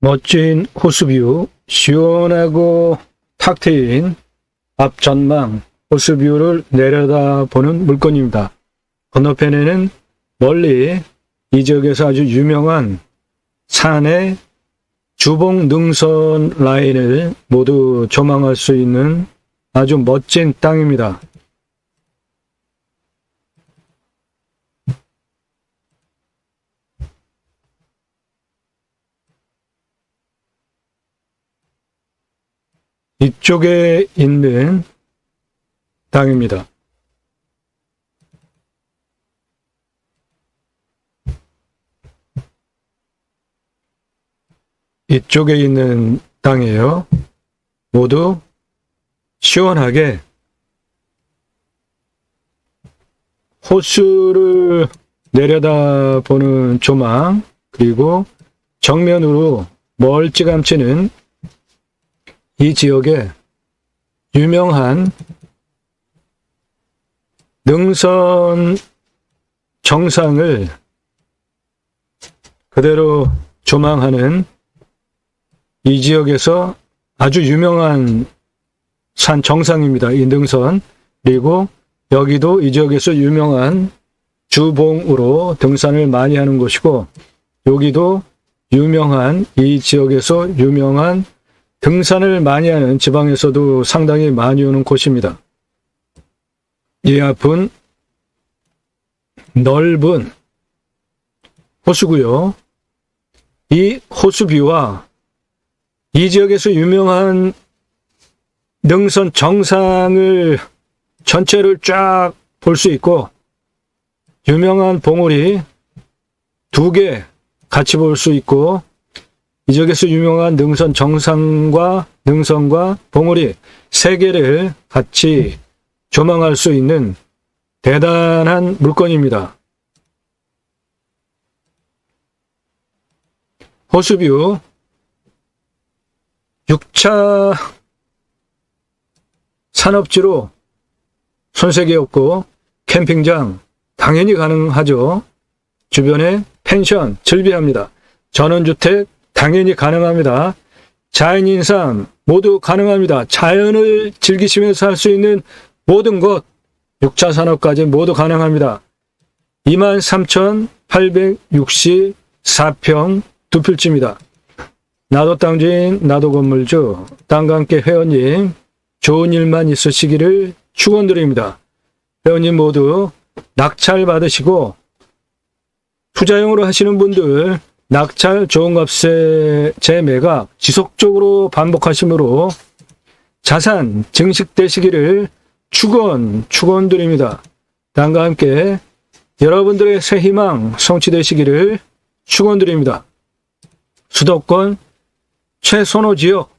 멋진 호수뷰, 시원하고 탁 트인 앞 전망 호수뷰를 내려다보는 물건입니다. 건너편에는 멀리 이 지역에서 아주 유명한 산의 주봉 능선 라인을 모두 조망할 수 있는 아주 멋진 땅입니다. 이쪽에 있는 땅입니다. 이쪽에 있는 땅이에요. 모두 시원하게 호수를 내려다보는 조망, 그리고 정면으로 멀찌감치는 이 지역의 유명한 능선 정상을 그대로 조망하는 이 지역에서 아주 유명한 산 정상입니다. 이 능선. 그리고 여기도 이 지역에서 유명한 주봉으로 등산을 많이 하는 곳이고, 여기도 유명한, 이 지역에서 유명한 등산을 많이 하는, 지방에서도 상당히 많이 오는 곳입니다. 이 앞은 넓은 호수고요. 이 호수뷰와 이 지역에서 유명한 능선 정상을 전체를 쫙 볼 수 있고, 유명한 봉우리 2개 같이 볼 수 있고, 이 지역에서 유명한 능선 정상과 능선과 봉우리 3개를 같이 조망할 수 있는 대단한 물건입니다. 호수뷰 6차 산업지로 손색이 없고, 캠핑장 당연히 가능하죠. 주변에 펜션 즐비합니다. 전원주택 당연히 가능합니다. 자연인 삶 모두 가능합니다. 자연을 즐기시면서 할 수 있는 모든 것, 6차 산업까지 모두 가능합니다. 23,864평 2필지입니다. 나도 땅주인, 나도 건물주, 땅과 함께 회원님, 좋은 일만 있으시기를 축원드립니다. 회원님 모두 낙찰 받으시고, 투자용으로 하시는 분들 낙찰 좋은 값에 재매각 지속적으로 반복하심으로 자산 증식되시기를 축원드립니다. 땅과 함께 여러분들의 새 희망 성취되시기를 축원드립니다. 수도권 최선호 지역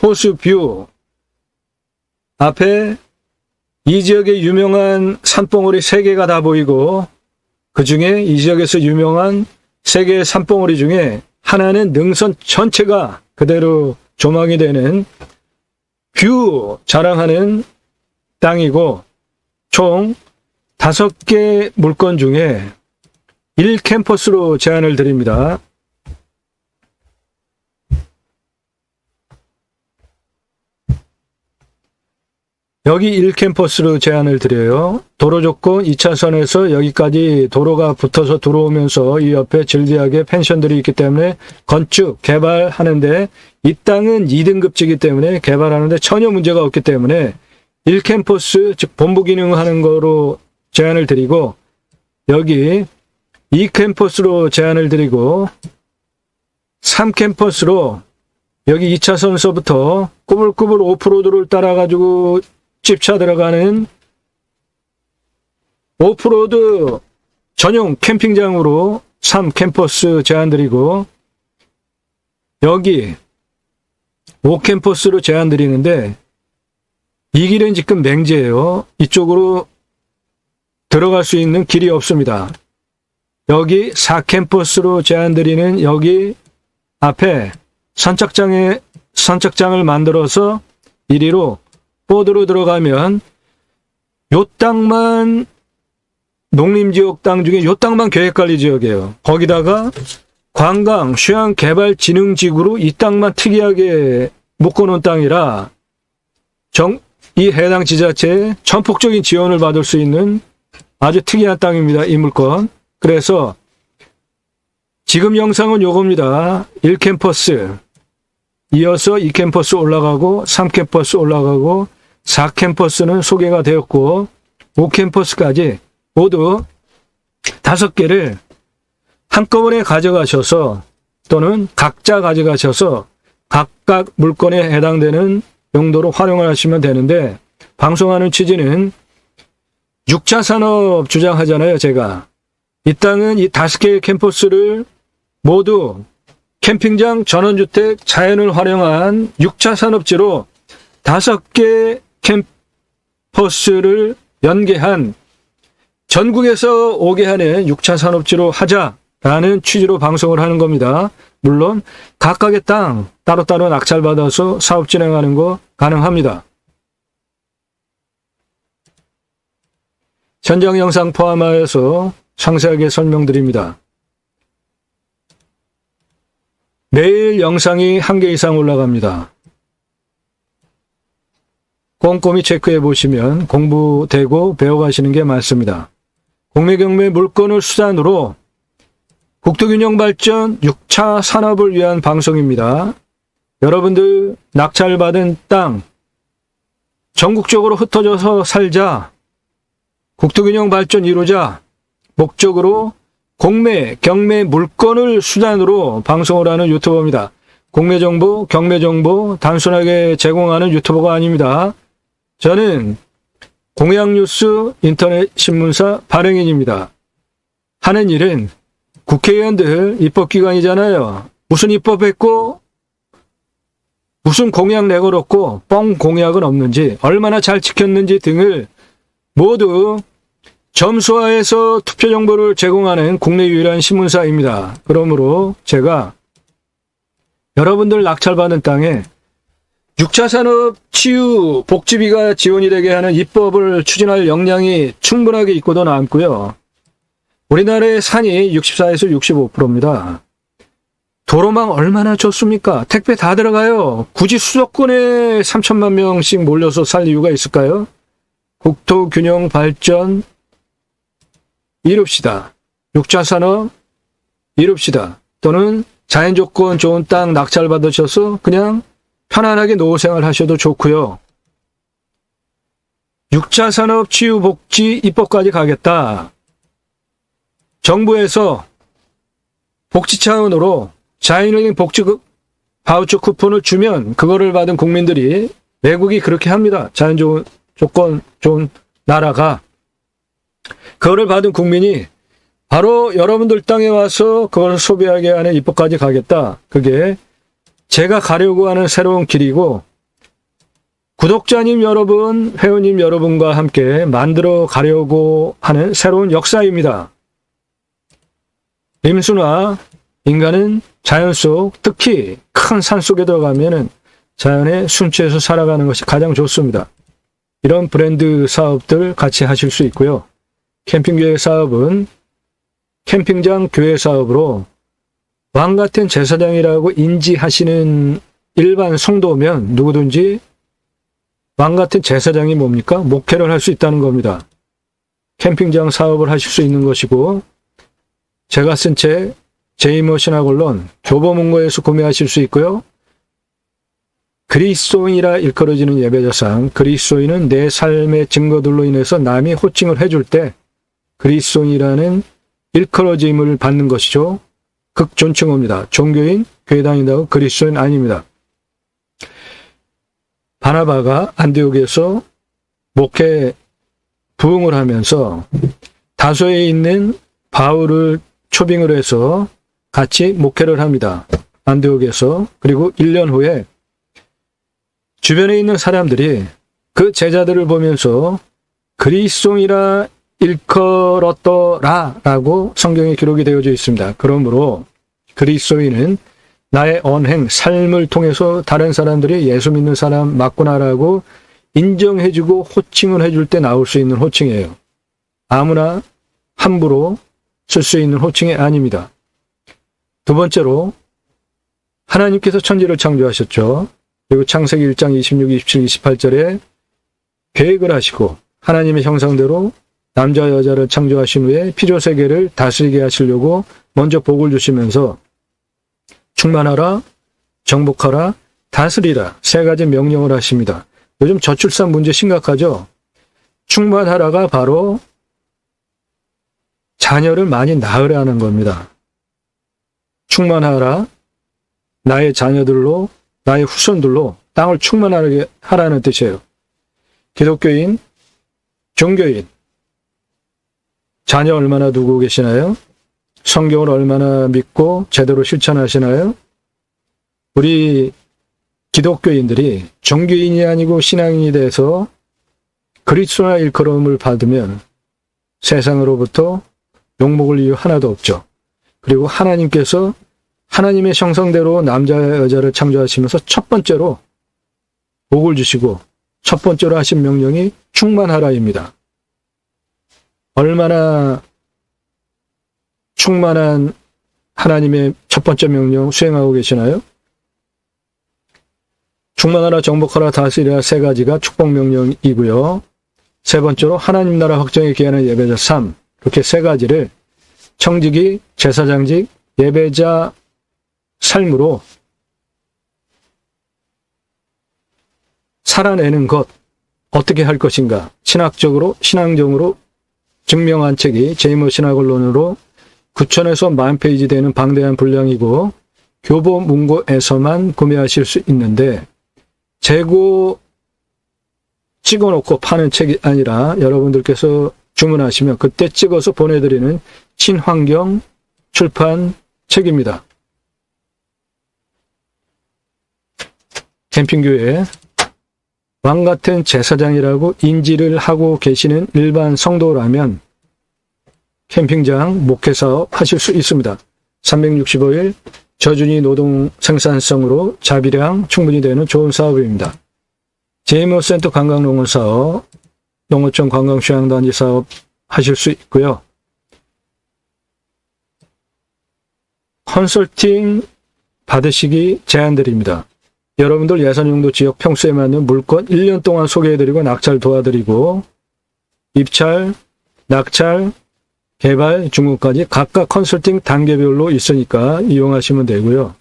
호수뷰 앞에 이 지역의 유명한 산봉우리 3개가 다 보이고, 그 중에 이 지역에서 유명한 3개의 산봉우리 중에 하나는 능선 전체가 그대로 조망이 되는 뷰 자랑하는 땅이고, 총 5개 물건 중에 1캠퍼스로 제안을 드립니다. 여기 1캠퍼스로 제안을 드려요. 도로 조건 2차선에서 여기까지 도로가 붙어서 들어오면서 이 옆에 즐비하게 펜션들이 있기 때문에 건축, 개발하는데, 이 땅은 2등급지이기 때문에 개발하는데 전혀 문제가 없기 때문에 1캠퍼스, 즉 본부 기능하는 거로 제안을 드리고, 여기 2캠퍼스로 제안을 드리고, 3캠퍼스로 여기 2차선에서부터 꾸불꾸불 오프로드를 따라가지고 집차 들어가는 오프로드 전용 캠핑장으로 3캠퍼스 제안드리고, 여기 5캠퍼스로 제안드리는데, 이 길은 지금 맹지예요. 이쪽으로 들어갈 수 있는 길이 없습니다. 여기 4캠퍼스로 제안드리는 여기 앞에 선착장을 만들어서 이리로 보드로 들어가면 요 땅만 농림지역 땅 중에 요 땅만 계획관리 지역이에요. 거기다가 관광, 휴양, 개발, 진흥지구로 이 땅만 특이하게 묶어놓은 땅이라 이 해당 지자체에 전폭적인 지원을 받을 수 있는 아주 특이한 땅입니다. 이 물건. 그래서 지금 영상은 요겁니다. 1캠퍼스, 이어서 2캠퍼스 올라가고 3캠퍼스 올라가고 4캠퍼스는 소개가 되었고 5캠퍼스까지 모두 5개를 한꺼번에 가져가셔서 또는 각자 가져가셔서 각각 물건에 해당되는 용도로 활용을 하시면 되는데, 방송하는 취지는 6차 산업 주장하잖아요. 제가 이 땅은 이 5개의 캠퍼스를 모두 캠핑장, 전원주택, 자연을 활용한 6차 산업지로 5개 캠퍼스를 연계한 전국에서 오게 하는 6차 산업지로 하자라는 취지로 방송을 하는 겁니다. 물론 각각의 땅 따로따로 낙찰받아서 사업 진행하는 거 가능합니다. 현장 영상 포함하여서 상세하게 설명드립니다. 매일 영상이 1개 이상 올라갑니다. 꼼꼼히 체크해 보시면 공부되고 배워가시는 게 많습니다. 공매경매 물건을 수단으로 국토균형 발전 6차 산업을 위한 방송입니다. 여러분들 낙찰받은 땅 전국적으로 흩어져서 살자, 국토균형 발전 이루자 목적으로 공매, 경매 물건을 수단으로 방송을 하는 유튜버입니다. 공매 정보, 경매 정보 단순하게 제공하는 유튜버가 아닙니다. 저는 공약뉴스 인터넷 신문사 발행인입니다. 하는 일은 국회의원들 입법기관이잖아요. 무슨 입법했고 무슨 공약 내걸었고 뻥 공약은 없는지, 얼마나 잘 지켰는지 등을 모두 점수화해서 투표 정보를 제공하는 국내 유일한 신문사입니다. 그러므로 제가 여러분들 낙찰받은 땅에 6차 산업 치유 복지비가 지원이 되게 하는 입법을 추진할 역량이 충분하게 있고도 남고요. 우리나라의 산이 64에서 65%입니다. 도로망 얼마나 좋습니까? 택배 다 들어가요. 굳이 수도권에 3천만 명씩 몰려서 살 이유가 있을까요? 국토균형 발전 이룹시다. 6차 산업 이룹시다. 또는 자연조건 좋은 땅 낙찰 받으셔서 그냥 편안하게 노후생활 하셔도 좋고요. 6차 산업 치유 복지 입법까지 가겠다. 정부에서 복지 차원으로 자연인 복지 바우처 쿠폰을 주면 그거를 받은 국민들이, 외국이 그렇게 합니다. 자연 좋은 조건 좋은 나라가 그거를 받은 국민이 바로 여러분들 땅에 와서 그걸 소비하게 하는 입법까지 가겠다. 그게 제가 가려고 하는 새로운 길이고, 구독자님 여러분, 회원님 여러분과 함께 만들어 가려고 하는 새로운 역사입니다. 임순화, 인간은 자연 속, 특히 큰 산 속에 들어가면은 자연에 순치해서 살아가는 것이 가장 좋습니다. 이런 브랜드 사업들 같이 하실 수 있고요. 캠핑교회 사업은 캠핑장 교회 사업으로 왕 같은 제사장이라고 인지하시는 일반 성도면 누구든지 왕 같은 제사장이 뭡니까? 목회를 할 수 있다는 겁니다. 캠핑장 사업을 하실 수 있는 것이고, 제가 쓴 책 제이머 신학언론 교보문고에서 구매하실 수 있고요. 그리스도인이라 일컬어지는 예배자상, 그리스도인은 내 삶의 증거들로 인해서 남이 호칭을 해줄 때 그리스도인이라는 일컬어짐을 받는 것이죠. 극존칭어입니다. 종교인, 교회 다닌다고 그리스도인 아닙니다. 바나바가 안디옥에서 목회 부흥을 하면서 다소에 있는 바울을 초빙을 해서 같이 목회를 합니다. 안디옥에서. 그리고 1년 후에 주변에 있는 사람들이 그 제자들을 보면서 그리스도인이라 일컬었더라 라고 성경에 기록이 되어져 있습니다. 그러므로 그리스도인은 나의 언행, 삶을 통해서 다른 사람들이 예수 믿는 사람 맞구나라고 인정해주고 호칭을 해줄 때 나올 수 있는 호칭이에요. 아무나 함부로 쓸 수 있는 호칭이 아닙니다. 두 번째로 하나님께서 천지를 창조하셨죠. 그리고 창세기 1장 26, 27, 28절에 계획을 하시고 하나님의 형상대로 남자와 여자를 창조하신 후에 피조세계를 다스리게 하시려고 먼저 복을 주시면서 충만하라, 정복하라, 다스리라 세 가지 명령을 하십니다. 요즘 저출산 문제 심각하죠? 충만하라가 바로 자녀를 많이 낳으라는 겁니다. 충만하라, 나의 자녀들로, 나의 후손들로 땅을 충만하게 하라는 뜻이에요. 기독교인, 종교인, 자녀 얼마나 두고 계시나요? 성경을 얼마나 믿고 제대로 실천하시나요? 우리 기독교인들이 종교인이 아니고 신앙인이 돼서 그리스도나 일컬음을 받으면 세상으로부터 욕먹을 이유 하나도 없죠. 그리고 하나님께서 하나님의 형상대로 남자와 여자를 창조하시면서 첫 번째로 복을 주시고 첫 번째로 하신 명령이 충만하라입니다. 얼마나 충만한 하나님의 첫 번째 명령 수행하고 계시나요? 충만하라, 정복하라, 다스리라 세 가지가 축복 명령이고요. 세 번째로 하나님 나라 확정에 기하는 예배자 3, 이렇게 세 가지를 청지기, 제사장직, 예배자 삶으로 살아내는 것, 어떻게 할 것인가, 신학적으로, 신앙적으로 증명한 책이 제이머 신학원론으로 9,000에서 10,000페이지 되는 방대한 분량이고 교보 문고에서만 구매하실 수 있는데 재고 찍어놓고 파는 책이 아니라 여러분들께서 주문하시면 그때 찍어서 보내드리는 친환경 출판 책입니다. 캠핑교회 왕같은 제사장이라고 인지를 하고 계시는 일반 성도라면 캠핑장 목회사업 하실 수 있습니다. 365일 저준위 노동 생산성으로 자비량 충분히 되는 좋은 사업입니다. 제이머센터 관광농원 사업, 농어촌 관광휴양단지 사업 하실 수 있고요. 컨설팅 받으시기 제안드립니다. 여러분들 예산용도 지역 평수에 맞는 물건 1년 동안 소개해드리고 낙찰 도와드리고 입찰, 낙찰, 개발, 중국까지 각각 컨설팅 단계별로 있으니까 이용하시면 되고요.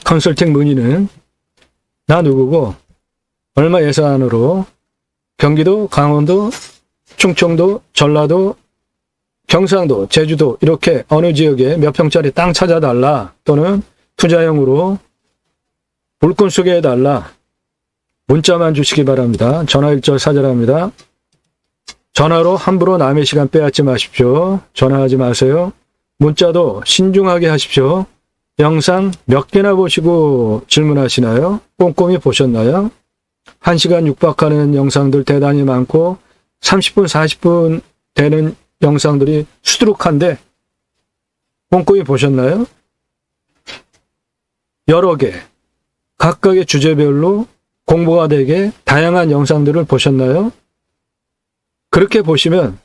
컨설팅 문의는 나 누구고 얼마 예산으로 경기도, 강원도, 충청도, 전라도, 경상도, 제주도 이렇게 어느 지역에 몇 평짜리 땅 찾아달라 또는 투자형으로 물건 소개해달라 문자만 주시기 바랍니다. 전화 일절 사절합니다. 전화로 함부로 남의 시간 빼앗지 마십시오. 전화하지 마세요. 문자도 신중하게 하십시오. 영상 몇 개나 보시고 질문하시나요? 꼼꼼히 보셨나요? 1시간 육박하는 영상들 대단히 많고 30분, 40분 되는 영상들이 수두룩한데 꼼꼼히 보셨나요? 여러 개, 각각의 주제별로 공부가 되게 다양한 영상들을 보셨나요? 그렇게 보시면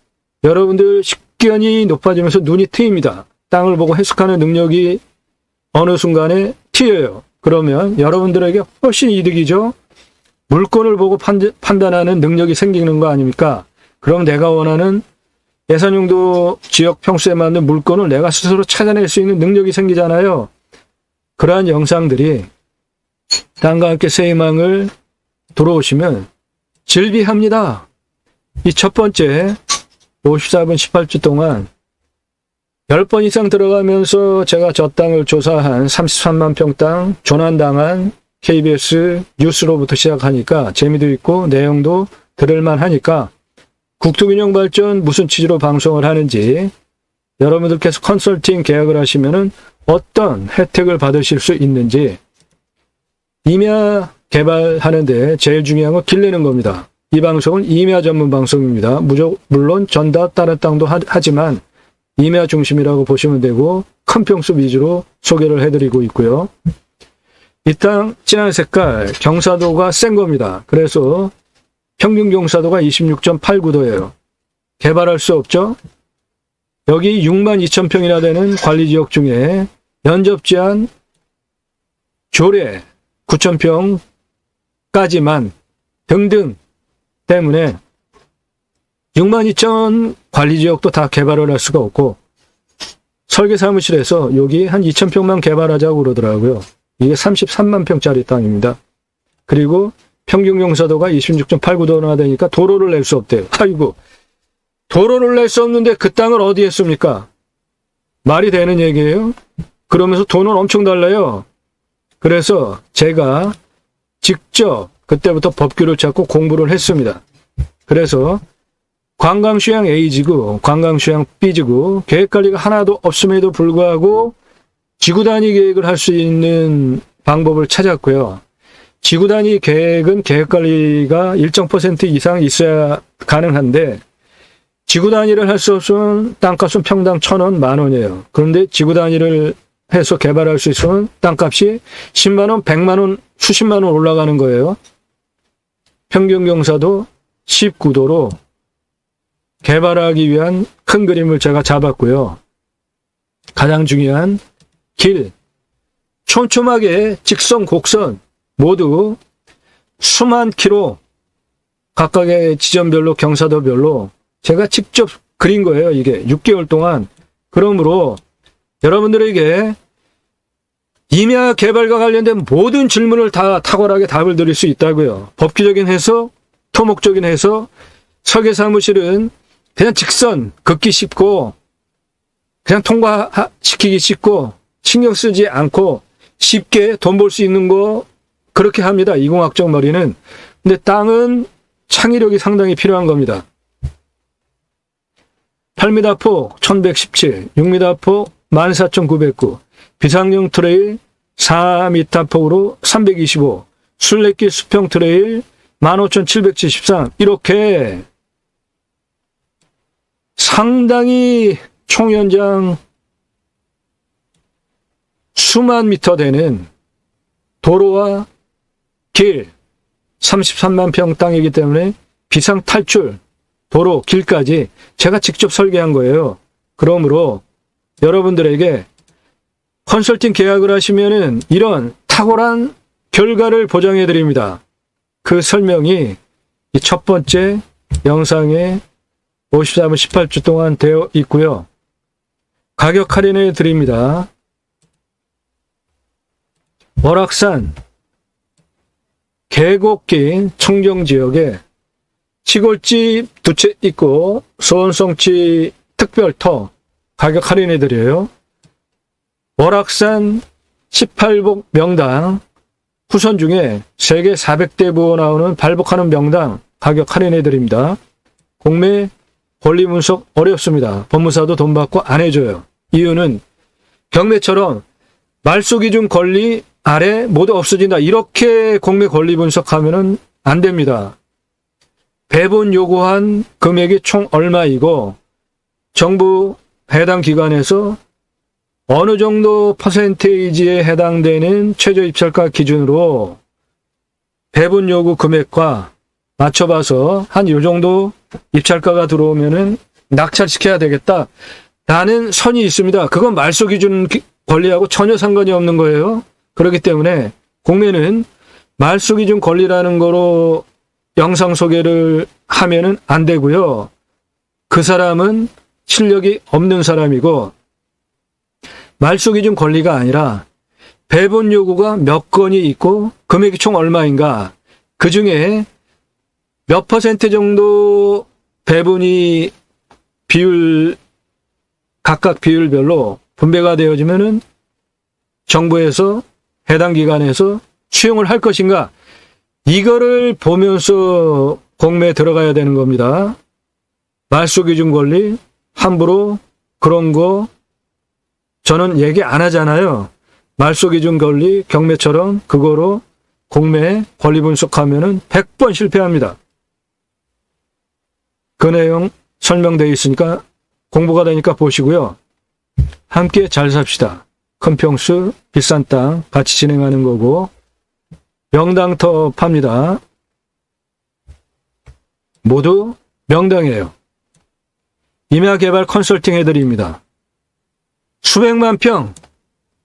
여러분들 식견이 높아지면서 눈이 트입니다. 땅을 보고 해석하는 능력이 어느 순간에 튀어요. 그러면 여러분들에게 훨씬 이득이죠. 물건을 보고 판단하는 능력이 생기는 거 아닙니까? 그럼 내가 원하는 예산용도 지역 평수에 맞는 물건을 내가 스스로 찾아낼 수 있는 능력이 생기잖아요. 그러한 영상들이 땅과 함께 새 희망을 들어오시면 질비합니다. 이 첫 번째 54분 18주 동안 10번 이상 들어가면서 제가 저 땅을 조사한 33만 평 땅 조난당한 KBS 뉴스로부터 시작하니까 재미도 있고 내용도 들을만 하니까 국토균형발전 무슨 취지로 방송을 하는지 여러분들께서 컨설팅 계약을 하시면은 어떤 혜택을 받으실 수 있는지 임야 개발하는데 제일 중요한 건 길내는 겁니다. 이 방송은 임야 전문 방송입니다. 물론 전다 다른 땅도 하지만 임야 중심이라고 보시면 되고 큰 평수 위주로 소개를 해드리고 있고요. 이 땅 진한 색깔 경사도가 센 겁니다. 그래서 평균 경사도가 26.89도예요. 개발할 수 없죠? 여기 62,000평이나 되는 관리지역 중에 면접제한 조례 9,000평까지만 등등 때문에 62,000 관리지역도 다 개발을 할 수가 없고, 설계사무실에서 여기 한 2,000평만 개발하자고 그러더라고요. 이게 33만 평짜리 땅입니다. 그리고 평균 경사도가 26.89도나 되니까 도로를 낼 수 없대요. 아이고, 도로를 낼 수 없는데 그 땅을 어디에 씁니까? 말이 되는 얘기예요? 그러면서 돈은 엄청 달라요. 그래서 제가 직접 그때부터 법규를 찾고 공부를 했습니다. 그래서 관광휴양 A지구, 관광휴양 B지구 계획관리가 하나도 없음에도 불구하고 지구단위 계획을 할 수 있는 방법을 찾았고요. 지구단위 계획은 계획관리가 일정 % 이상 있어야 가능한데, 지구단위를 할 수 없으면 땅값은 평당 1,000원, 10,000원이에요. 그런데 지구단위를 해서 개발할 수 있으면 땅값이 10만원, 100만원, 수십만원 올라가는 거예요. 평균 경사도 19도로 개발하기 위한 큰 그림을 제가 잡았고요. 가장 중요한 길, 촘촘하게 직선, 곡선 모두 수만 킬로 각각의 지점별로 경사도별로 제가 직접 그린 거예요. 이게 6개월 동안. 그러므로 여러분들에게 임야 개발과 관련된 모든 질문을 다 탁월하게 답을 드릴 수 있다고요. 법규적인 해석, 토목적인 해석, 설계사무실은 그냥 직선, 긋기 쉽고 그냥 통과시키기 쉽고 신경 쓰지 않고 쉽게 돈 벌 수 있는 거 그렇게 합니다. 이공학적 머리는. 근데 땅은 창의력이 상당히 필요한 겁니다. 8m 폭 1117, 6m 폭 14,909, 비상용 트레일 4m 폭으로 325, 순례길 수평 트레일 15,773, 이렇게 상당히 총연장 수만 미터 되는 도로와 길, 33만 평 땅이기 때문에 비상 탈출, 도로, 길까지 제가 직접 설계한 거예요. 그러므로 여러분들에게 컨설팅 계약을 하시면은 이런 탁월한 결과를 보장해 드립니다. 그 설명이 이 첫 번째 영상에 54분 18주 동안 되어 있고요. 가격 할인해 드립니다. 월악산 계곡길 청정지역에 시골집 두 채 있고 소원성지 특별터 가격 할인해 드려요. 월악산 18복 명당 후선 중에 세계 400대 부호 나오는 발복하는 명당 가격 할인해 드립니다. 공매 권리 분석 어렵습니다. 법무사도 돈 받고 안 해줘요. 이유는 경매처럼 말소기준 권리 아래 모두 없어진다. 이렇게 공매 권리 분석하면은 안 됩니다. 배분 요구한 금액이 총 얼마이고 정부 해당 기관에서 어느 정도 퍼센테이지에 해당되는 최저 입찰가 기준으로 배분 요구 금액과 맞춰봐서 한 요 정도 입찰가가 들어오면은 낙찰시켜야 되겠다 라는 선이 있습니다. 그건 말소 기준 권리하고 전혀 상관이 없는 거예요. 그렇기 때문에 공매는 말소 기준 권리라는 거로 영상 소개를 하면은 안 되고요. 그 사람은 실력이 없는 사람이고 말소 기준 권리가 아니라 배분 요구가 몇 건이 있고 금액이 총 얼마인가, 그 중에 몇 퍼센트 정도 배분이 각각 비율별로 분배가 되어지면은 정부에서 해당 기관에서 수용을 할 것인가, 이거를 보면서 공매에 들어가야 되는 겁니다. 말소 기준 권리 함부로 그런 거 저는 얘기 안 하잖아요. 말소 기준 권리 경매처럼 그거로 공매 권리 분석하면은 100번 실패합니다. 그 내용 설명되어 있으니까 공부가 되니까 보시고요. 함께 잘 삽시다. 큰 평수, 비싼 땅 같이 진행하는 거고, 명당터 팝니다. 모두 명당이에요. 임야 개발 컨설팅 해드립니다. 수백만 평,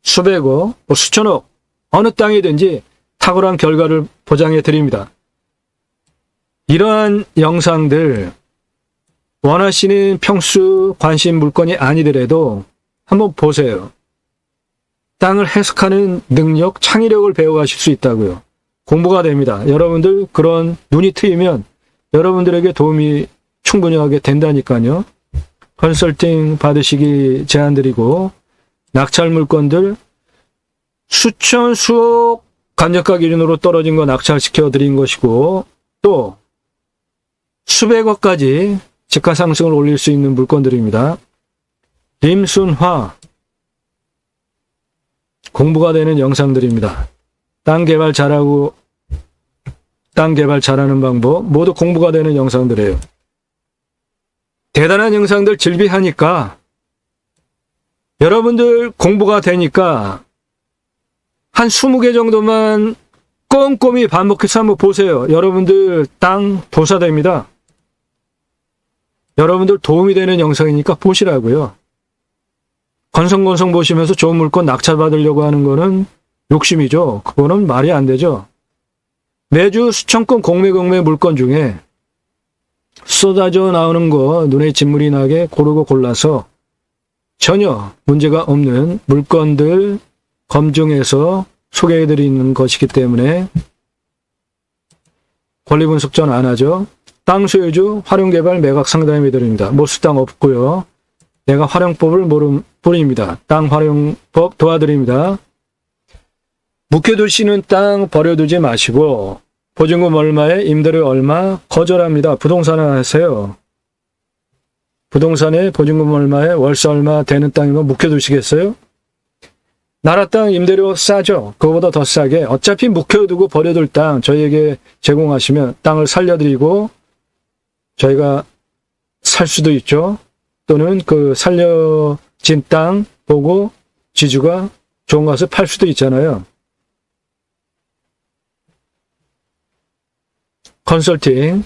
수백억, 수천억, 어느 땅이든지 탁월한 결과를 보장해 드립니다. 이러한 영상들 원하시는 평수 관심 물건이 아니더라도 한번 보세요. 땅을 해석하는 능력, 창의력을 배워가실 수 있다고요. 공부가 됩니다. 여러분들 그런 눈이 트이면 여러분들에게 도움이 충분히 하게 된다니까요. 컨설팅 받으시기 제안드리고 낙찰 물건들 수천 수억 간접가 기준으로 떨어진 거 낙찰시켜 드린 것이고 또 수백억까지 집가 상승을 올릴 수 있는 물건들입니다. 임순화 공부가 되는 영상들입니다. 땅 개발 잘하는 방법 모두 공부가 되는 영상들이에요. 대단한 영상들 즐비하니까 여러분들 공부가 되니까 한 20개 정도만 꼼꼼히 반복해서 한번 보세요. 여러분들 땅 보사됩니다. 여러분들 도움이 되는 영상이니까 보시라고요. 건성건성 보시면서 좋은 물건 낙찰받으려고 하는 거는 욕심이죠. 그거는 말이 안 되죠. 매주 수천 건 공매 물건 중에 쏟아져 나오는 거 눈에 진물이 나게 고르고 골라서 전혀 문제가 없는 물건들 검증해서 소개해드리는 것이기 때문에 권리분석 전 안 하죠. 땅 소유주 활용개발 매각 상담해드립니다. 모수 땅 없고요. 내가 활용법을 모름 뿐입니다. 땅 활용법 도와드립니다. 묵혀두시는 땅 버려두지 마시고 보증금 얼마에 임대료 얼마 거절합니다. 부동산을 하세요. 부동산에 보증금 얼마에 월세 얼마 되는 땅이면 묵혀두시겠어요? 나라 땅 임대료 싸죠. 그거보다 더 싸게 어차피 묵혀두고 버려둘 땅 저희에게 제공하시면 땅을 살려드리고 저희가 살 수도 있죠. 또는 그 살려진 땅 보고 지주가 좋은 것을 팔 수도 있잖아요. 컨설팅,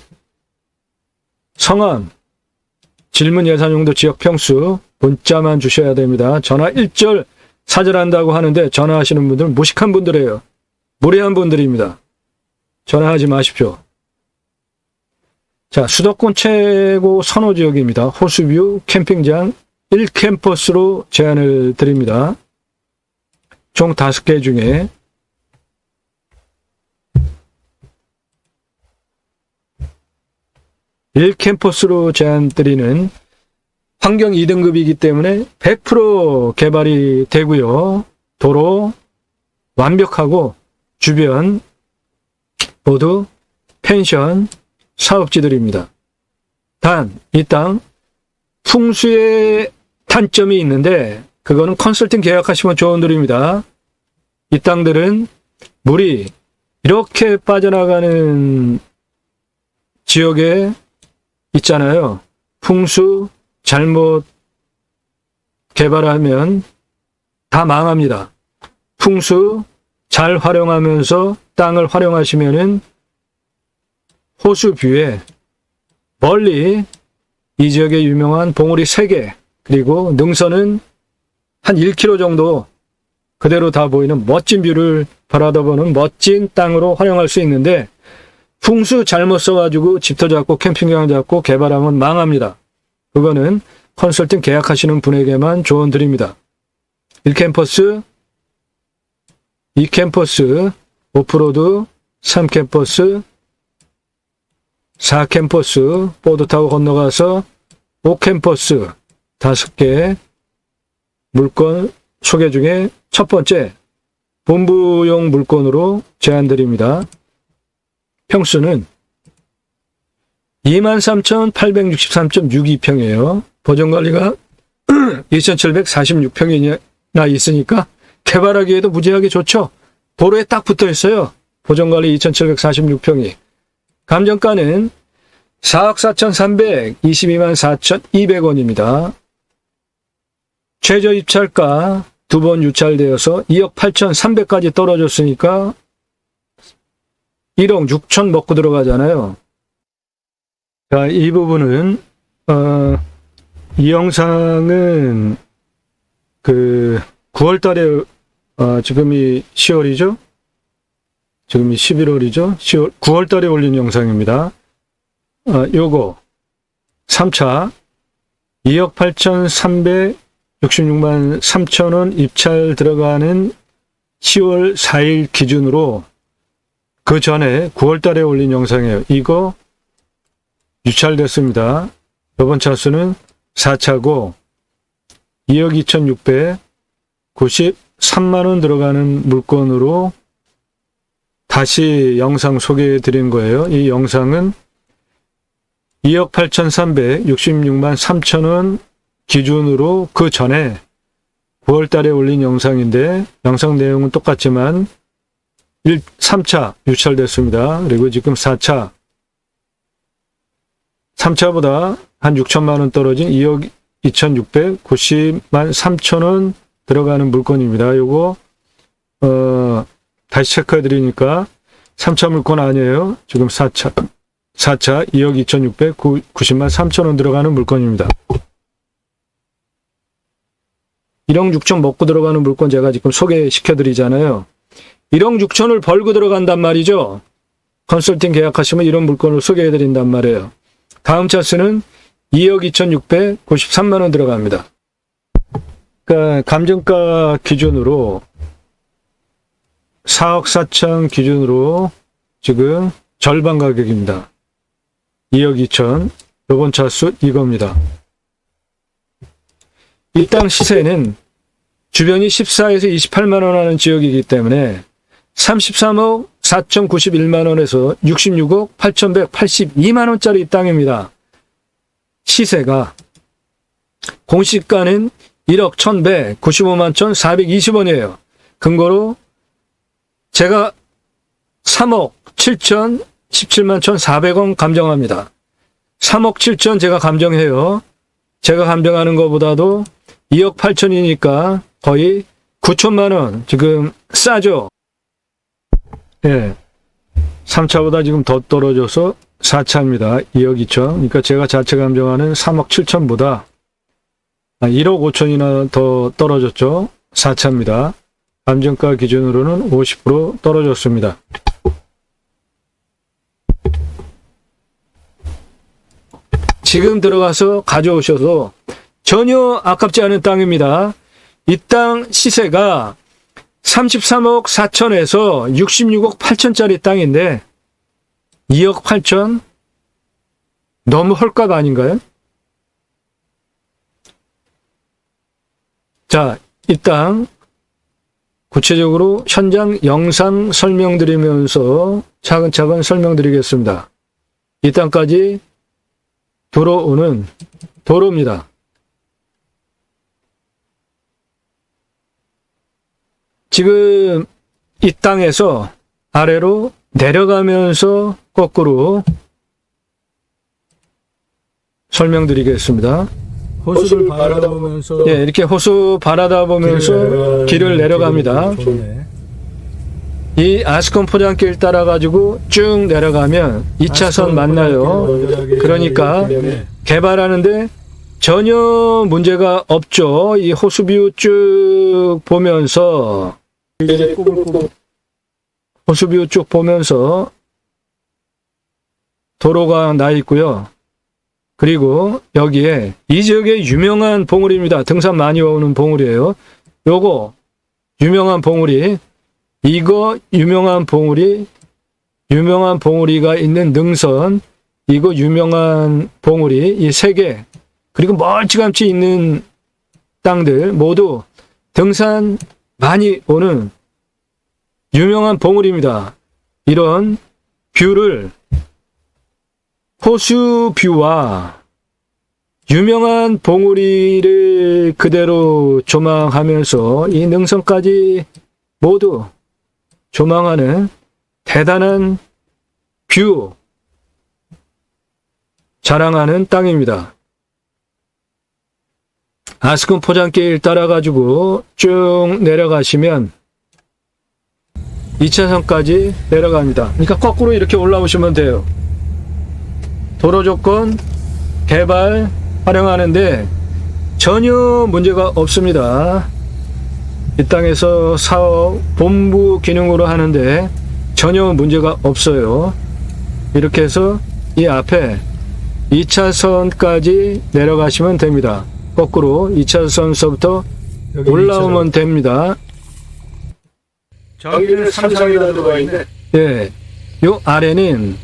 성함, 질문 예산용도 지역 평수, 문자만 주셔야 됩니다. 전화 1절 사절한다고 하는데 전화하시는 분들은 무식한 분들이에요. 무례한 분들입니다. 전화하지 마십시오. 자, 수도권 최고 선호지역입니다. 호수뷰 캠핑장 1캠퍼스로 제안을 드립니다. 총 5개 중에 (1캠퍼스로) 제안드리는 환경 2등급이기 때문에 100% 개발이 되고요. 도로 완벽하고 주변 모두 펜션 사업지들입니다. 단, 이 땅 풍수의 단점이 있는데 그거는 컨설팅 계약하시면 조언드립니다. 이 땅들은 물이 이렇게 빠져나가는 지역에 있잖아요. 풍수 잘못 개발하면 다 망합니다. 풍수 잘 활용하면서 땅을 활용하시면은 호수뷰에 멀리 이 지역의 유명한 봉우리 3개 그리고 능선은 한 1km 정도 그대로 다 보이는 멋진 뷰를 바라다보는 멋진 땅으로 활용할 수 있는데 풍수 잘못 써가지고 집터 잡고 캠핑장 잡고 개발하면 망합니다. 그거는 컨설팅 계약하시는 분에게만 조언 드립니다. 1캠퍼스, 2캠퍼스, 오프로드, 3캠퍼스, 4캠퍼스, 보드 타고 건너가서 5캠퍼스, 5개 물건 소개 중에 첫 번째, 본부용 물건으로 제안드립니다. 평수는 23,863.62평이에요. 보존관리가 2,746평이나 있으니까 개발하기에도 무지하게 좋죠. 도로에 딱 붙어 있어요. 보존관리 2,746평이. 감정가는 4억 4,322만 4,200원입니다. 최저 입찰가 2번 유찰되어서 2억 8,300까지 떨어졌으니까 1억 6천 먹고 들어가잖아요. 자, 이 부분은 이 영상은 9월 달에, 지금이 10월이죠? 지금이 11월이죠? 9월 달에 올린 영상입니다. 요거, 3차, 2억 8,366만 3천원 입찰 들어가는 10월 4일 기준으로 그 전에 9월 달에 올린 영상이에요. 이거 유찰됐습니다. 이번 차수는 4차고 2억 2,693만원 들어가는 물건으로 다시 영상 소개해 드린 거예요. 이 영상은 2억 8,366만 3천원 기준으로 그 전에 9월 달에 올린 영상인데 영상 내용은 똑같지만 3차 유찰됐습니다. 그리고 지금 4차 3차보다 한 6천만 원 떨어진 2억 2,690만 3천원 들어가는 물건입니다. 요거 다시 체크해 드리니까 3차 물건 아니에요. 지금 4차 2억 2,690만 3천원 들어가는 물건입니다. 1억 6천 먹고 들어가는 물건 제가 지금 소개시켜 드리잖아요. 1억 6천을 벌고 들어간단 말이죠. 컨설팅 계약하시면 이런 물건을 소개해 드린단 말이에요. 다음 차수는 2억 2,693만원 들어갑니다. 그러니까 감정가 기준으로 4억 4천 기준으로 지금 절반 가격입니다. 2억 2천. 이번 차수 이겁니다. 이 땅 시세는 주변이 14에서 28만원 하는 지역이기 때문에 33억 4,091만원에서 66억 8,182만원짜리 땅입니다. 시세가 공시가는 1억 1,195만 1,420원이에요. 근거로 제가 3억 7,017만 1,400원 감정합니다. 3억 7천 제가 감정해요. 제가 감정하는 것보다도 2억 8천이니까 거의 9천만원 지금 싸죠. 예. 3차보다 지금 더 떨어져서 4차입니다. 2억 2천. 그러니까 제가 자체 감정하는 3억 7천보다 1억 5천이나 더 떨어졌죠. 4차입니다. 감정가 기준으로는 50% 떨어졌습니다. 지금 들어가서 가져오셔서 전혀 아깝지 않은 땅입니다. 이 땅 시세가 33억 4천에서 66억 8천짜리 땅인데 2억 8천 너무 헐값 아닌가요? 자, 이 땅 구체적으로 현장 영상 설명드리면서 차근차근 설명드리겠습니다. 이 땅까지 들어오는 도로입니다. 지금 이 땅에서 아래로 내려가면서 거꾸로 설명드리겠습니다. 호수를 바라보면서 이렇게 호수 바라보면서 길을 내려갑니다. 이 아스콘 포장길 따라 가지고 쭉 내려가면 2차선 만나요. 그러니까 개발하는데 전혀 문제가 없죠. 이 호수뷰 쭉 보면서 호수뷰 쭉 보면서 도로가 나 있고요. 그리고 여기에 이 지역의 유명한 봉우리입니다. 등산 많이 오는 봉우리예요. 요거 유명한 봉우리, 이거 유명한 봉우리가 있는 능선, 이거 유명한 봉우리, 이 세 개, 그리고 멀찌감치 있는 땅들 모두 등산 많이 오는 유명한 봉우리입니다. 이런 뷰를 호수 뷰와 유명한 봉우리를 그대로 조망하면서 이 능선까지 모두 조망하는 대단한 뷰 자랑하는 땅입니다. 아스콘 포장길 따라가지고 쭉 내려가시면 2차선까지 내려갑니다. 그러니까 거꾸로 이렇게 올라오시면 돼요. 도로 조건 개발 활용하는데 전혀 문제가 없습니다. 이 땅에서 사업 본부 기능으로 하는데 전혀 문제가 없어요. 이렇게 해서 이 앞에 2차선까지 내려가시면 됩니다. 거꾸로 2차선서부터 올라오면 됩니다. 저기는 삼성이라 들어가 있네. 예, 요 아래는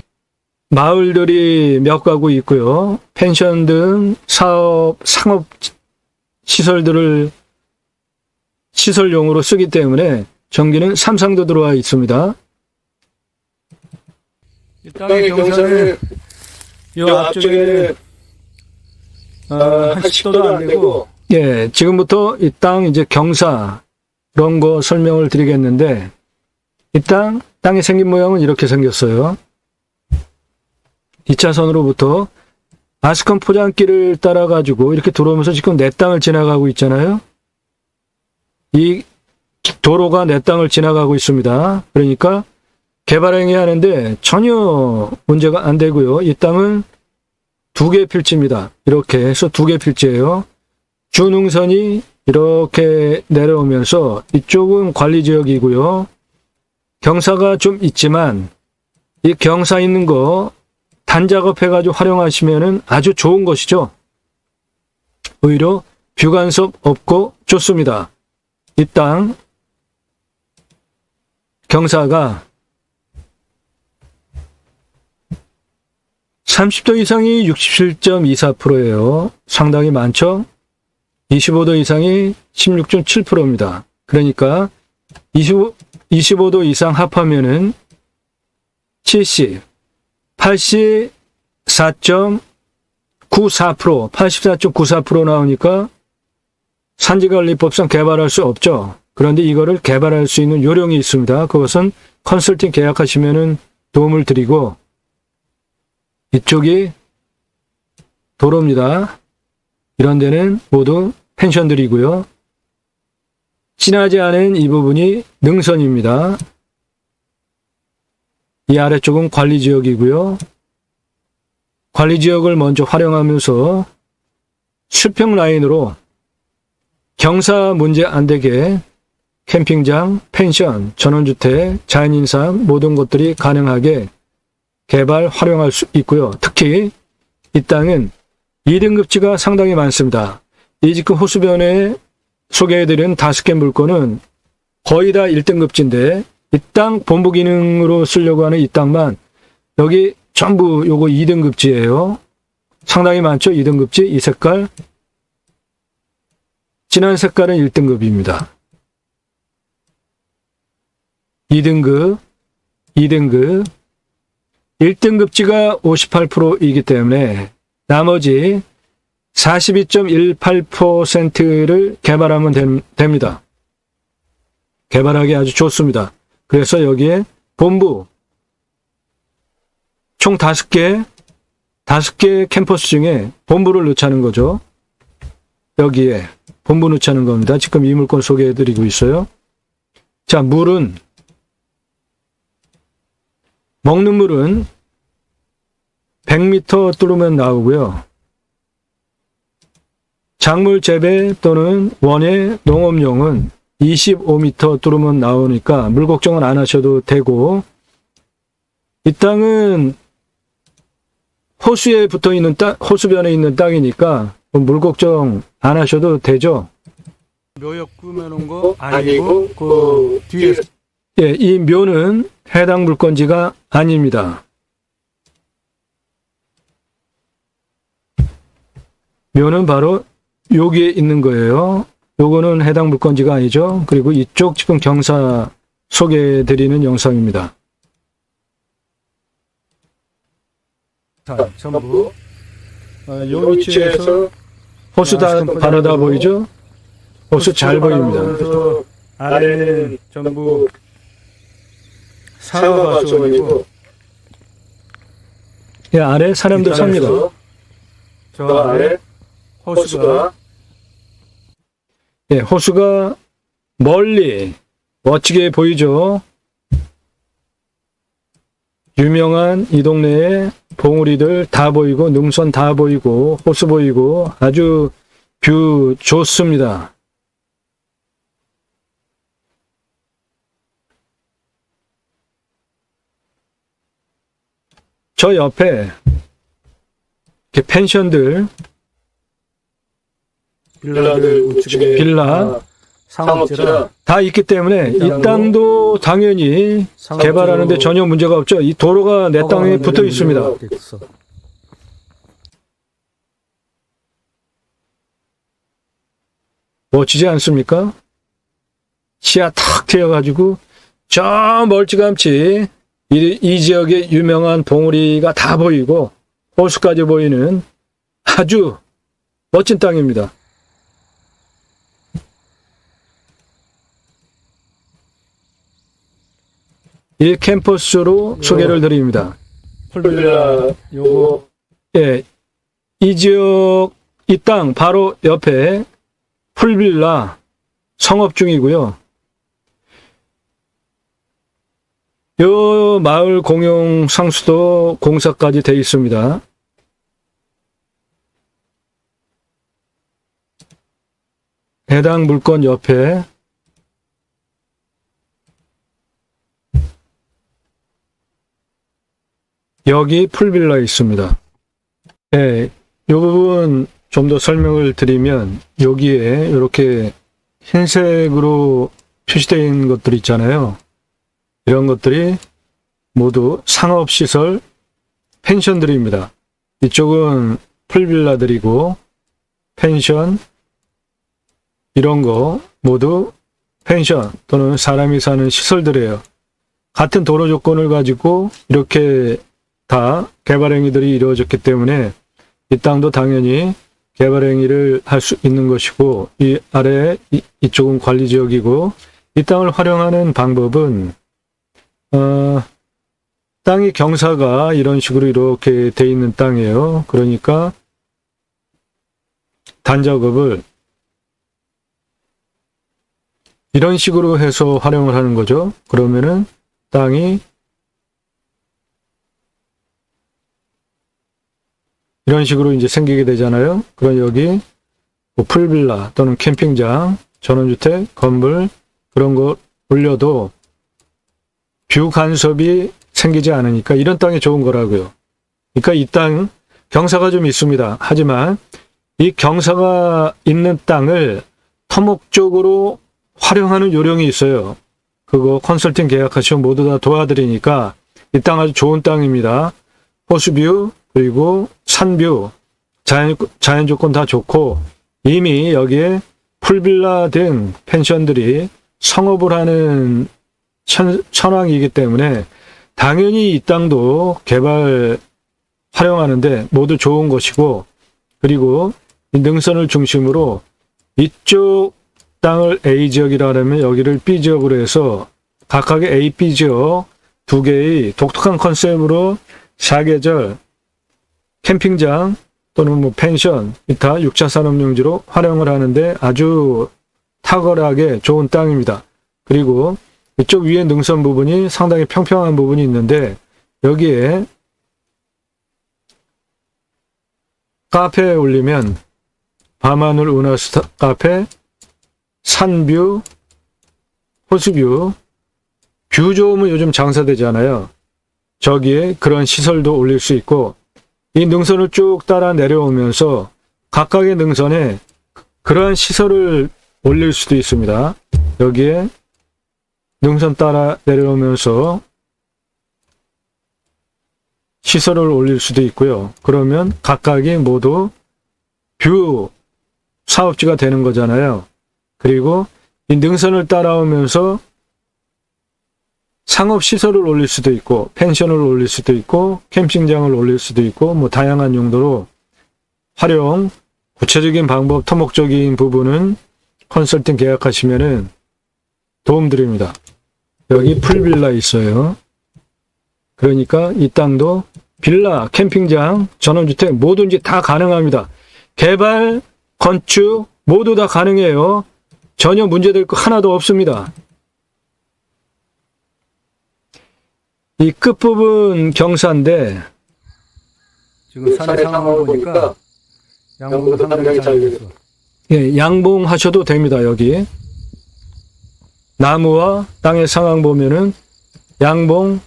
마을들이 몇 가구 있고요. 펜션 등 사업, 상업 시설들을 시설용으로 쓰기 때문에 전기는 삼성도 들어와 있습니다. 이 땅의 경사는 요 앞쪽에 한 10도도 안 되고, 예, 지금부터 이 땅 이제 경사 그런 거 설명을 드리겠는데, 이 땅이 생긴 모양은 이렇게 생겼어요. 2차선으로부터 아스콘 포장길을 따라가지고 이렇게 들어오면서 지금 내 땅을 지나가고 있잖아요. 이 도로가 내 땅을 지나가고 있습니다. 그러니까 개발행위 하는데 전혀 문제가 안 되고요. 이 땅은 2개 필지입니다. 이렇게 해서 2개 필지예요. 주능선이 이렇게 내려오면서 이쪽은 관리지역이고요. 경사가 좀 있지만 이 경사 있는 거 단작업해가지고 활용하시면은 아주 좋은 것이죠. 오히려 뷰간섭 없고 좋습니다. 이 땅 경사가 30도 이상이 67.24%예요. 상당히 많죠? 25도 이상이 16.7%입니다. 그러니까 25도 이상 합하면은 70, 84.94%, 84.94% 나오니까 산지관리법상 개발할 수 없죠. 그런데 이거를 개발할 수 있는 요령이 있습니다. 그것은 컨설팅 계약하시면은 도움을 드리고, 이쪽이 도로입니다. 이런 데는 모두 펜션들이고요. 진하지 않은 이 부분이 능선입니다. 이 아래쪽은 관리지역이고요. 관리지역을 먼저 활용하면서 수평 라인으로 경사 문제 안 되게 캠핑장, 펜션, 전원주택, 자연인상 모든 것들이 가능하게 개발, 활용할 수 있고요. 특히 이 땅은 2등급지가 상당히 많습니다. 이 지금 호수변에 소개해드린 5개 물건은 거의 다 1등급지인데 이 땅 본부 기능으로 쓰려고 하는 이 땅만 여기 전부 요거 2등급지예요. 상당히 많죠? 2등급지, 이 색깔. 진한 색깔은 1등급입니다. 2등급, 2등급. 1등급지가 58%이기 때문에 나머지 42.18%를 개발하면 됩니다. 개발하기 아주 좋습니다. 그래서 여기에 본부 총 5개 캠퍼스 중에 본부를 넣자는 거죠. 여기에 본부 넣자는 겁니다. 지금 이 물건 소개해드리고 있어요. 자, 물은 먹는 물은 100m 뚫으면 나오고요. 작물 재배 또는 원예 농업용은 25m 뚫으면 나오니까 물 걱정은 안 하셔도 되고, 이 땅은 호수에 붙어 있는 땅, 호수변에 있는 땅이니까 물 걱정 안 하셔도 되죠. 묘역 꾸며놓은 거 아니고 그 뒤에서 예, 이 묘는 해당 물건지가 아닙니다. 묘는 바로 여기에 있는 거예요. 요거는 해당 물건지가 아니죠. 그리고 이쪽 지금 경사 소개해드리는 영상입니다. 전부 요 위치에서 호수 다 바로 보이죠? 호수 잘 보입니다. 아래는 전부 산업화수원이고 예, 아래 사람들 삽니다. 저 아래 호수가 예, 호수가 멀리 멋지게 보이죠? 유명한 이 동네에 봉우리들 다 보이고 능선 다 보이고 호수 보이고 아주 뷰 좋습니다. 저 옆에 이렇게 펜션들, 빌라들 우측에 빌라 상업지라 다 있기 때문에 이 땅도 당연히 개발하는데 전혀 문제가 없죠. 이 도로가 내 땅에 붙어 있습니다. 멋지지 않습니까? 시야 탁 트여가지고 저 멀찌감치 이 지역의 유명한 봉우리가 다 보이고 호수까지 보이는 아주 멋진 땅입니다. 이 캠퍼스로 소개를 드립니다. 풀빌라 요거 예, 이 지역, 이 땅 바로 옆에 풀빌라 성업 중이고요. 요 마을 공용 상수도 공사까지 돼 있습니다. 해당 물건 옆에 여기 풀빌라 있습니다. 예, 이 부분 좀 더 설명을 드리면 여기에 이렇게 흰색으로 표시되어 있는 것들 있잖아요. 이런 것들이 모두 상업시설 펜션들입니다. 이쪽은 풀빌라들이고 펜션 이런 거 모두 펜션 또는 사람이 사는 시설들이에요. 같은 도로 조건을 가지고 이렇게 다 개발 행위들이 이루어졌기 때문에 이 땅도 당연히 개발 행위를 할 수 있는 것이고 이 아래 이쪽은 관리지역이고 이 땅을 활용하는 방법은 땅이 경사가 이런 식으로 이렇게 돼 있는 땅이에요. 그러니까 단작업을 이런 식으로 해서 활용을 하는 거죠. 그러면은 땅이 이런 식으로 이제 생기게 되잖아요. 그럼 여기 뭐 풀빌라 또는 캠핑장, 전원주택, 건물 그런 거 올려도 뷰 간섭이 생기지 않으니까 이런 땅이 좋은 거라고요. 그러니까 이 땅 경사가 좀 있습니다. 하지만 이 경사가 있는 땅을 토목적으로 활용하는 요령이 있어요. 그거 컨설팅 계약하시면 모두 다 도와드리니까 이 땅 아주 좋은 땅입니다. 호수뷰 그리고 산뷰, 자연 조건 다 좋고 이미 여기에 풀빌라 등 펜션들이 성업을 하는 천왕이기 때문에 당연히 이 땅도 개발 활용하는데 모두 좋은 것이고 그리고 이 능선을 중심으로 이쪽 땅을 A지역이라 하면 여기를 B지역으로 해서 각각의 A, B지역 두 개의 독특한 컨셉으로 사계절 캠핑장 또는 뭐 펜션, 기타 6차 산업용지로 활용을 하는데 아주 탁월하게 좋은 땅입니다. 그리고 이쪽 위에 능선 부분이 상당히 평평한 부분이 있는데 여기에 카페에 올리면 밤하늘 운하수 카페, 산뷰, 호수뷰, 뷰 좋으면 요즘 장사되잖아요. 저기에 그런 시설도 올릴 수 있고 이 능선을 쭉 따라 내려오면서 각각의 능선에 그러한 시설을 올릴 수도 있습니다. 여기에 능선 따라 내려오면서 시설을 올릴 수도 있고요. 그러면 각각이 모두 뷰 사업지가 되는 거잖아요. 그리고 이 능선을 따라오면서 상업시설을 올릴 수도 있고 펜션을 올릴 수도 있고 캠핑장을 올릴 수도 있고 뭐 다양한 용도로 활용, 구체적인 방법, 토목적인 부분은 컨설팅 계약하시면은 도움드립니다. 여기 풀빌라 있어요. 그러니까 이 땅도 빌라, 캠핑장, 전원주택 뭐든지 다 가능합니다. 개발, 건축 모두 다 가능해요. 전혀 문제될 거 하나도 없습니다. 이 끝부분 경사인데 지금 산의 상황을 보니까 양구가 상당히 잘 됐어. 예, 양봉하셔도 됩니다. 여기 나무와 땅의 상황 보면은 양봉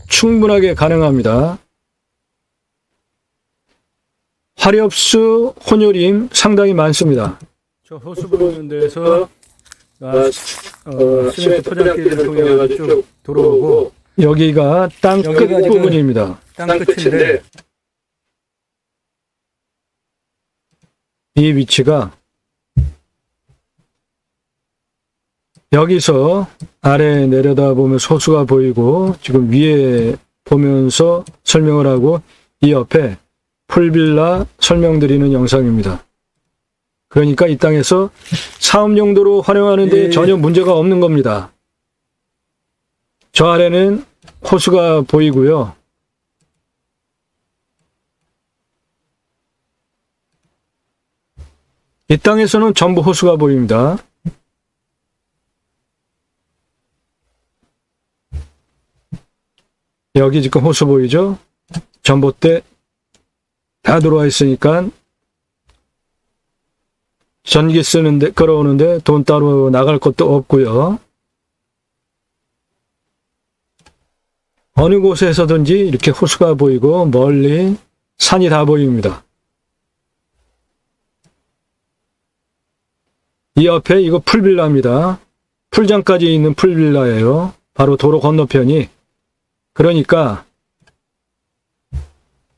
충분하게 가능합니다. 화렵수 혼요림 상당히 많습니다. 저 호수 보이는 데서 시멘트 포장기를 통해 가지고 쭉 들어오고 여기가 땅 끝 여기가 지금 부분입니다. 땅 끝인데 이 위치가 여기서 아래 내려다 보면 호수가 보이고 지금 위에 보면서 설명을 하고 이 옆에 풀빌라 설명드리는 영상입니다. 그러니까 이 땅에서 사업 용도로 활용하는데 예. 전혀 문제가 없는 겁니다. 저 아래는 호수가 보이고요. 이 땅에서는 전부 호수가 보입니다. 여기 지금 호수 보이죠? 전봇대 다 들어와 있으니까 전기 쓰는데 끌어오는데 돈 따로 나갈 것도 없고요. 어느 곳에서든지 이렇게 호수가 보이고 멀리 산이 다 보입니다. 이 옆에 이거 풀빌라입니다. 풀장까지 있는 풀빌라예요. 바로 도로 건너편이. 그러니까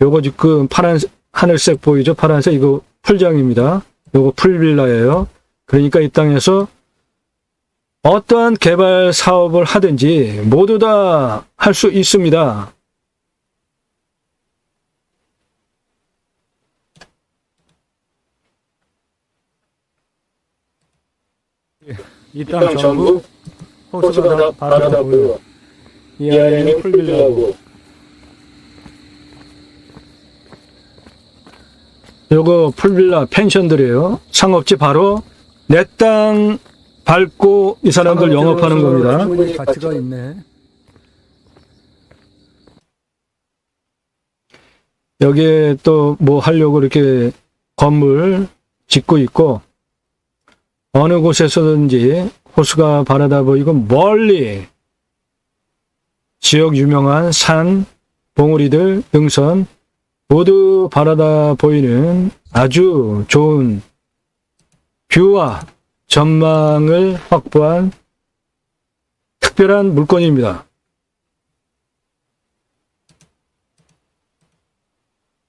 요거 지금 파란색 하늘색 보이죠? 파란색 이거 풀장입니다. 요거 풀빌라예요. 그러니까 이 땅에서 어떠한 개발 사업을 하든지 모두 다 할 수 있습니다. 이 땅 전부 호수가 다 바라다 보여. 이 아래는 풀빌라고 요거 풀빌라 펜션들이에요. 상업지 바로 내 땅 밟고 이 사람들 영업하는 겁니다. 충분히 가치가 있네. 여기에 또 뭐 하려고 이렇게 건물 짓고 있고 어느 곳에서든지 호수가 바라다 보이고 멀리 지역 유명한 산, 봉우리들, 등선 모두 바라다 보이는 아주 좋은 뷰와 전망을 확보한 특별한 물건입니다.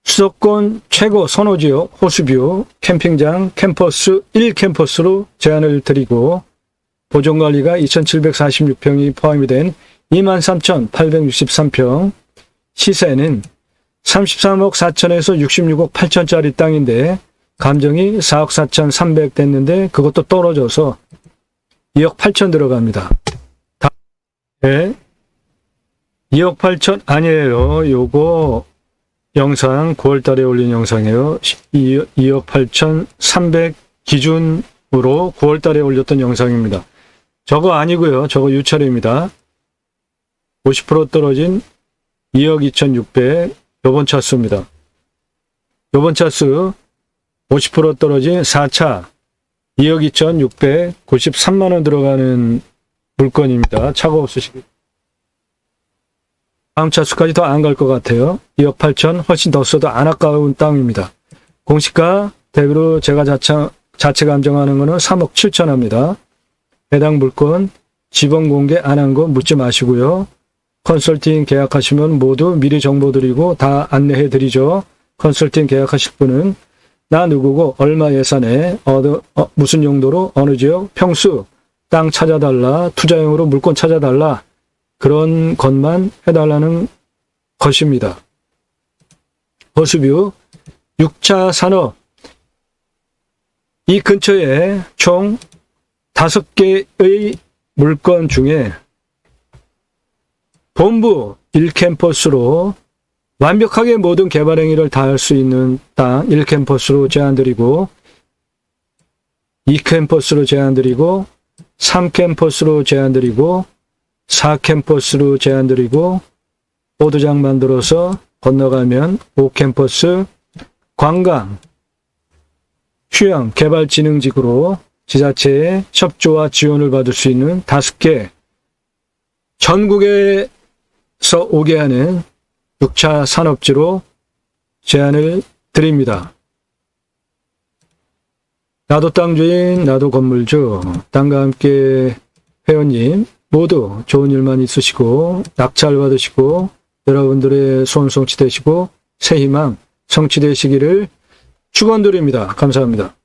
수도권 최고 선호지역 호수뷰 캠핑장 캠퍼스 1캠퍼스로 제안을 드리고 보존관리가 2746평이 포함이 된 23,863평, 시세는 33억 4천에서 66억 8천짜리 땅인데 감정이 4억 4천 3백 됐는데 그것도 떨어져서 2억 8천 들어갑니다. 네. 2억 8천 아니에요. 요거 영상 9월 달에 올린 영상이에요. 2억 8천 3백 기준으로 9월 달에 올렸던 영상입니다. 저거 아니고요. 저거 유찰입니다. 50% 떨어진 2억 2,600 요번 차수입니다. 요번 차수 50% 떨어진 4차 2억 2,693만 원 들어가는 물건입니다. 차가 없으시기. 다음 차수까지 더 안 갈 것 같아요. 2억 8천 훨씬 더 써도 안 아까운 땅입니다. 공시가 대비로 제가 자체 감정하는 거는 3억 7천 합니다. 해당 물건 지번 공개 안 한 거 묻지 마시고요. 컨설팅 계약하시면 모두 미리 정보 드리고 다 안내해 드리죠. 컨설팅 계약하실 분은 나 누구고 얼마 예산에 무슨 용도로 어느 지역 평수 땅 찾아달라 투자용으로 물건 찾아달라 그런 것만 해달라는 것입니다. 호수뷰 6차 산업 이 근처에 총 5개의 물건 중에 본부 1캠퍼스로 완벽하게 모든 개발 행위를 다 할 수 있는 땅 1캠퍼스로 제안드리고 2캠퍼스로 제안드리고 3캠퍼스로 제안드리고 4캠퍼스로 제안드리고 보드장 만들어서 건너가면 5캠퍼스 관광 휴양 개발진흥직으로 지자체의 협조와 지원을 받을 수 있는 5개 전국에서 오게 하는 6차 산업지로 제안을 드립니다. 나도 땅주인, 나도 건물주, 땅과 함께 회원님 모두 좋은 일만 있으시고 낙찰 받으시고 여러분들의 소원 성취되시고 새 희망 성취되시기를 축원드립니다. 감사합니다.